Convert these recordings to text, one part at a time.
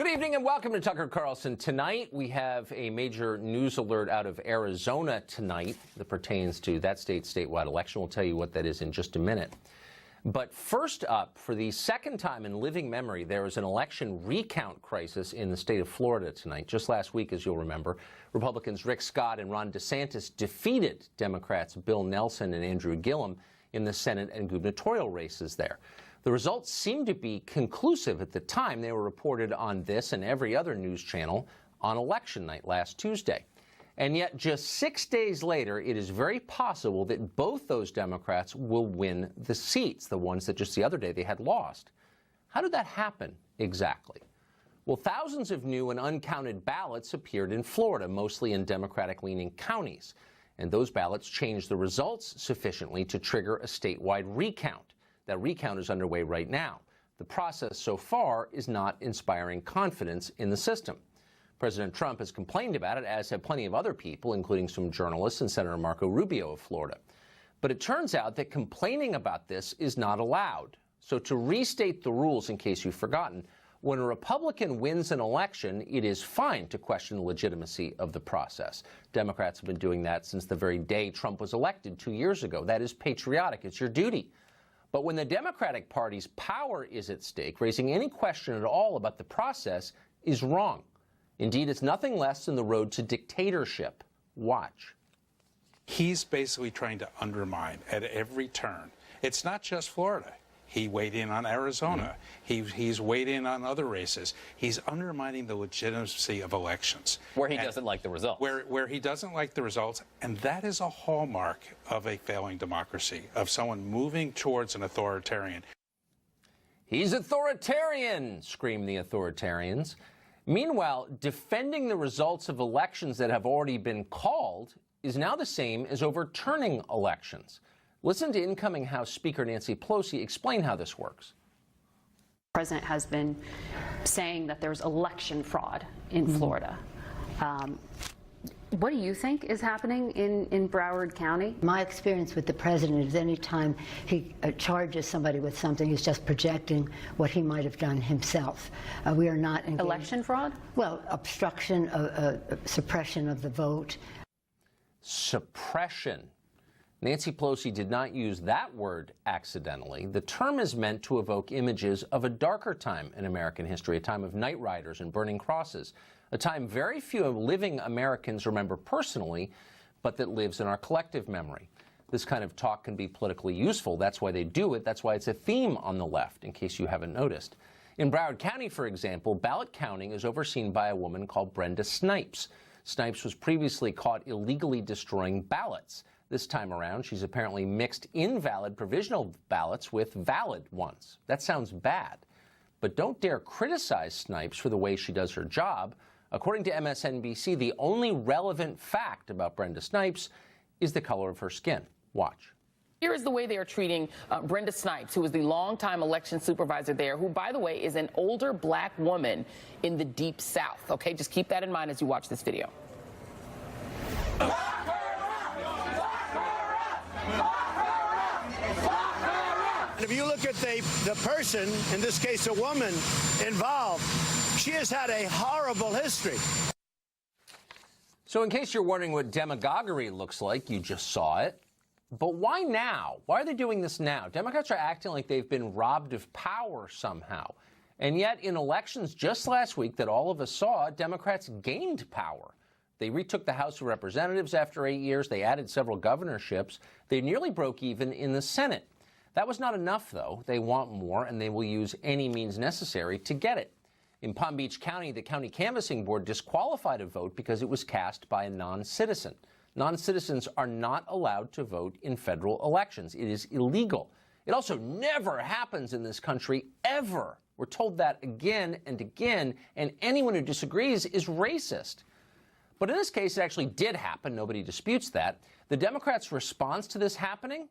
Good evening and welcome to Tucker Carlson. Tonight we have a major news alert out of Arizona tonight that pertains to that statewide election. We'll tell you what that is in just a minute. But first up, for the second time in living memory, there is an election recount crisis in the state of Florida tonight. Just last week, as you'll remember, Republicans Rick Scott and Ron DeSantis defeated Democrats Bill Nelson and Andrew Gillum in the Senate and gubernatorial races there. The results seemed to be conclusive at the time. They were reported on this and every other news channel on election night last Tuesday. And yet just 6 days later, it is very possible that both those Democrats will win the seats, the ones that just the other day they had lost. How did that happen exactly? Well, thousands of new and uncounted ballots appeared in Florida, mostly in Democratic-leaning counties. And those ballots changed the results sufficiently to trigger a statewide recount. That recount is underway right now. The process so far is not inspiring confidence in the system. President Trump has complained about it, as have plenty of other people, including some journalists and Senator Marco Rubio of Florida. But it turns out that complaining about this is not allowed. So to restate the rules, in case you've forgotten, when a Republican wins an election, it is fine to question the legitimacy of the process. Democrats have been doing that since the very day Trump was elected 2 years ago. That is patriotic. It's your duty. But when the Democratic Party's power is at stake, raising any question at all about the process is wrong. Indeed, it's nothing less than the road to dictatorship. Watch. He's basically trying to undermine at every turn. It's not just Florida. He weighed in on Arizona. He's weighed in on other races. He's undermining the legitimacy of elections. Where he doesn't like the results. Where he doesn't like the results. And that is a hallmark of a failing democracy, of someone moving towards an authoritarian. He's authoritarian, scream the authoritarians. Meanwhile, defending the results of elections that have already been called is now the same as overturning elections. Listen to incoming House Speaker Nancy Pelosi explain how this works. The president has been saying that there's election fraud in Florida. What do you think is happening in Broward County? My experience with the president is any time he charges somebody with something, he's just projecting what he might have done himself. We are not engaged. Election fraud? Well, obstruction, suppression of the vote. Suppression. Nancy Pelosi did not use that word accidentally. The term is meant to evoke images of a darker time in American history, a time of night riders and burning crosses, a time very few living Americans remember personally, but that lives in our collective memory. This kind of talk can be politically useful. That's why they do it. That's why it's a theme on the left, in case you haven't noticed. In Broward County, for example, ballot counting is overseen by a woman called Brenda Snipes. Snipes was previously caught illegally destroying ballots. This time around, she's apparently mixed invalid provisional ballots with valid ones. That sounds bad. But don't dare criticize Snipes for the way she does her job. According to MSNBC, the only relevant fact about Brenda Snipes is the color of her skin. Watch. Here is the way they are treating Brenda Snipes, who is the longtime election supervisor there, who, by the way, is an older black woman in the Deep South. Okay, just keep that in mind as you watch this video. If you look at the person, in this case a woman, involved, she has had a horrible history. So in case you're wondering what demagoguery looks like, you just saw it. But why now? Why are they doing this now? Democrats are acting like they've been robbed of power somehow. And yet in elections just last week that all of us saw, Democrats gained power. They retook the House of Representatives after 8 years. They added several governorships. They nearly broke even in the Senate. That was not enough, though. They want more, and they will use any means necessary to get it. In Palm Beach County, the county canvassing board disqualified a vote because it was cast by a non-citizen. Non-citizens are not allowed to vote in federal elections. It is illegal. It also never happens in this country, ever. We're told that again and again, and anyone who disagrees is racist. But in this case, it actually did happen. Nobody disputes that. The Democrats' response to this happening?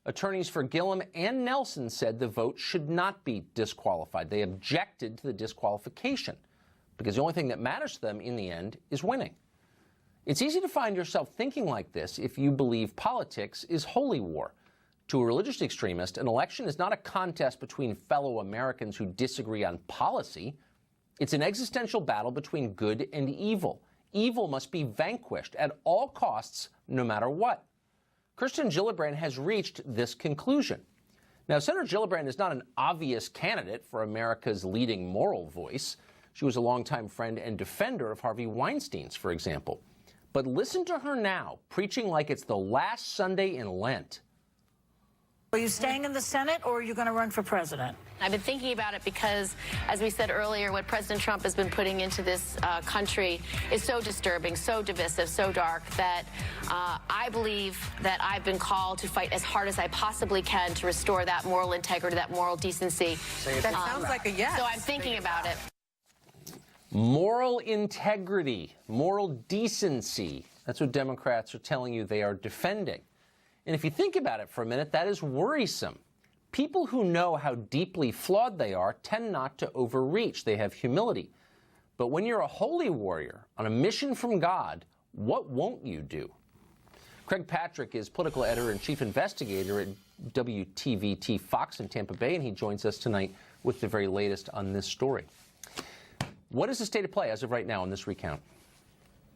Attorneys for Gillum and Nelson said the vote should not be disqualified. They objected to the disqualification because the only thing that matters to them in the end is winning. It's easy to find yourself thinking like this if you believe politics is holy war. To a religious extremist, an election is not a contest between fellow Americans who disagree on policy. It's an existential battle between good and evil. Evil must be vanquished at all costs, no matter what. Kirsten Gillibrand has reached this conclusion. Now, Senator Gillibrand is not an obvious candidate for America's leading moral voice. She was a longtime friend and defender of Harvey Weinstein's, for example. But listen to her now, preaching like it's the last Sunday in Lent. Are you staying in the Senate, or are you going to run for president? I've been thinking about it because, as we said earlier, what President Trump has been putting into this country is so disturbing, so divisive, so dark, that I believe that I've been called to fight as hard as I possibly can to restore that moral integrity, that moral decency. That sounds like a yes. So I'm thinking about it. Moral integrity, moral decency. That's what Democrats are telling you they are defending. And if you think about it for a minute, that is worrisome. People who know how deeply flawed they are tend not to overreach. They have humility. But when you're a holy warrior on a mission from God, what won't you do? Craig Patrick is political editor and chief investigator at WTVT Fox in Tampa Bay, and he joins us tonight with the very latest on this story. What is the state of play as of right now in this recount?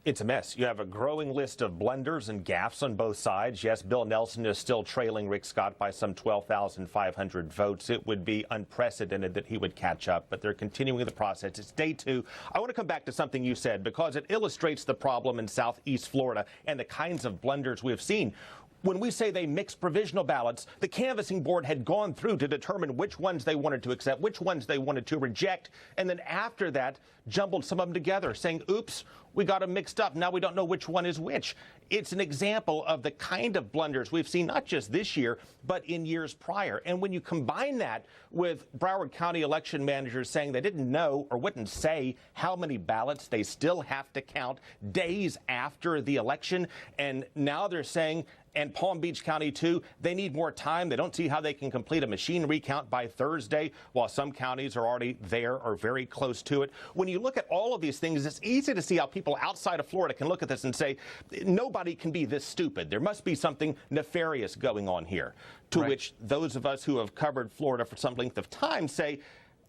It's a mess. You have a growing list of blunders and gaffes on both sides. Yes, Bill Nelson is still trailing Rick Scott by some 12,500 votes. It would be unprecedented that he would catch up, but they're continuing the process. It's day two. I want to come back to something you said because it illustrates the problem in Southeast Florida and the kinds of blunders we've seen. When we say they mixed provisional ballots, the canvassing board had gone through to determine which ones they wanted to accept, which ones they wanted to reject, and then after that, jumbled some of them together, saying, oops, we got them mixed up. Now we don't know which one is which. It's an example of the kind of blunders we've seen not just this year, but in years prior. And when you combine that with Broward County election managers saying they didn't know or wouldn't say how many ballots they still have to count days after the election, and now they're saying, and Palm Beach County, too, they need more time. They don't see how they can complete a machine recount by Thursday, while some counties are already there or very close to it. When you look at all of these things, it's easy to see how people outside of Florida can look at this and say, nobody can be this stupid. There must be something nefarious going on here. To which those of us who have covered Florida for some length of time say,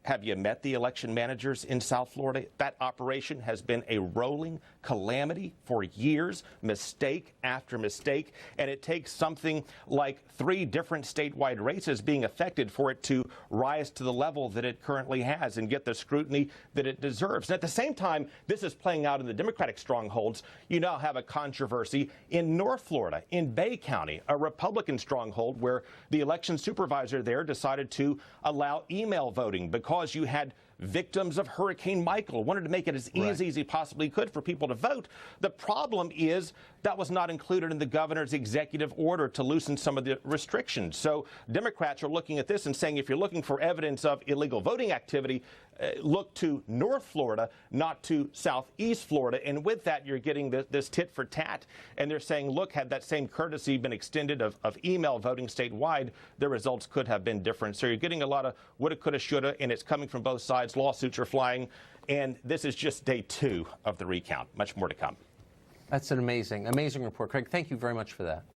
have you met the election managers in South Florida? That operation has been a rolling calamity for years, mistake after mistake, and it takes something like 3 different statewide races being affected for it to rise to the level that it currently has and get the scrutiny that it deserves. And at the same time, this is playing out in the Democratic strongholds. You now have a controversy in North Florida, in Bay County, a Republican stronghold where the election supervisor there decided to allow email voting because you had victims of Hurricane Michael, wanted to make it as easy as he possibly could for people to vote. The problem is that was not included in the governor's executive order to loosen some of the restrictions. So Democrats are looking at this and saying if you're looking for evidence of illegal voting activity, look to North Florida, not to Southeast Florida. And with that, you're getting this tit for tat. And they're saying, look, had that same courtesy been extended of email voting statewide, the results could have been different. So you're getting a lot of woulda, coulda, shoulda, and it's coming from both sides. Lawsuits are flying. And this is just day 2 of the recount. Much more to come. That's an amazing report. Craig, thank you very much for that.